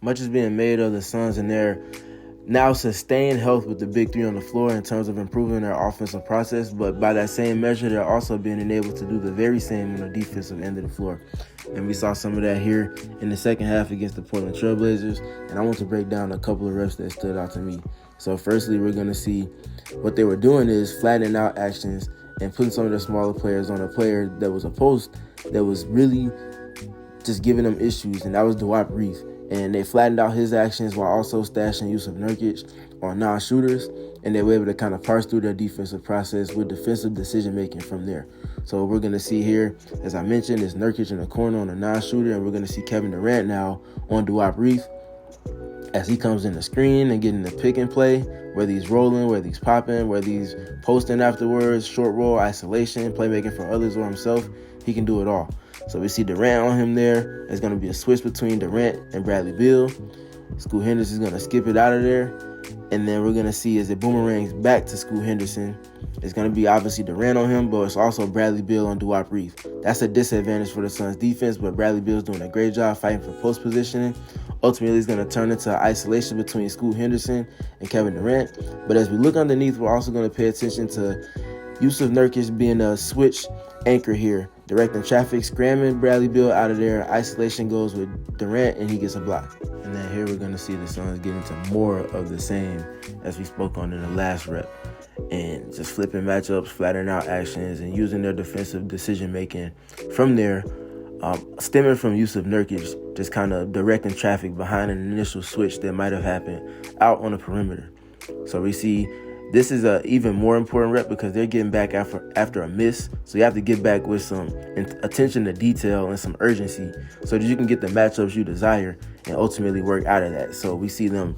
Much is being made of the Suns and their now sustained health with the big three on the floor in terms of improving their offensive process, but by that same measure, they're also being able to do the very same on the defensive end of the floor. And we saw some of that here in the second half against the Portland Trailblazers, and I want to break down a couple of reps that stood out to me. So firstly, we're going to see what they were doing is flattening out actions and putting some of the smaller players on a player that was a post that was really just giving them issues, and that was Dwight Reef. And they flattened out his actions while also stashing Jusuf Nurkic on non-shooters, and they were able to kind of parse through their defensive process with defensive decision-making from there. So what we're going to see here, as I mentioned, is Nurkic in the corner on a non-shooter, and we're going to see Kevin Durant now on Dwight Reef as he comes in the screen and getting the pick and play, whether he's rolling, whether he's popping, whether he's posting afterwards, short roll, isolation, playmaking for others or himself. He can do it all. So we see Durant on him there. There's going to be a switch between Durant and Bradley Beal. Scoot Henderson's going to skip it out of there. And then we're going to see as it boomerangs back to Scoot Henderson, it's going to be obviously Durant on him, but it's also Bradley Beal on Dwight Reef. That's a disadvantage for the Suns defense, but Bradley Beal's doing a great job fighting for post positioning. Ultimately, it's going to turn into isolation between Scoot Henderson and Kevin Durant. But as we look underneath, we're also going to pay attention to Jusuf Nurkic being a switch anchor here, directing traffic, scramming Bradley Beal out of there. Isolation goes with Durant, and he gets a block. And then here we're going to see the Suns get into more of the same as we spoke on in the last rep. And just flipping matchups, flattening out actions, and using their defensive decision-making from there, stemming from Jusuf Nurkic, just kind of directing traffic behind an initial switch that might have happened out on the perimeter. So we see this is a even more important rep because they're getting back after a miss. So you have to get back with some attention to detail and some urgency so that you can get the matchups you desire and ultimately work out of that. So we see them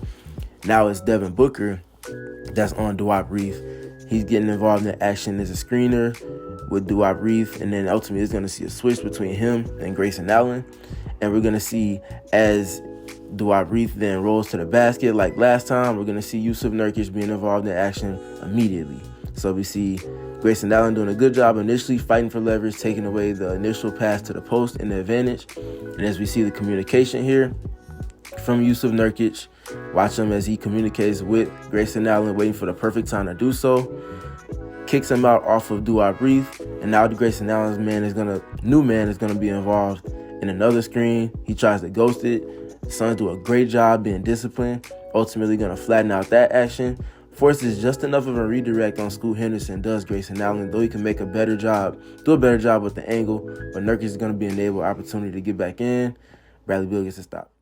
now. It's Devin Booker that's on Dwight Reef. He's getting involved in action as a screener with Dwight Reef, and then ultimately it's going to see a switch between him and Grayson Allen. And we're going to see as Dwight Reef then rolls to the basket like last time, we're going to see Jusuf Nurkic being involved in action immediately. So we see Grayson Allen doing a good job initially fighting for leverage, taking away the initial pass to the post and the advantage. And as we see the communication here from Jusuf Nurkic, watch him as he communicates with Grayson Allen, waiting for the perfect time to do so. Kicks him out off of Dwight Reef, and now the Grayson Allen's new man is gonna be involved in another screen. He tries to ghost it. The Suns do a great job being disciplined. Ultimately gonna flatten out that action. Forces just enough of a redirect on Scoot Henderson does Grayson Allen, though he can do a better job with the angle, but Nurkic is gonna be enabled opportunity to get back in. Bradley Beal gets a stop.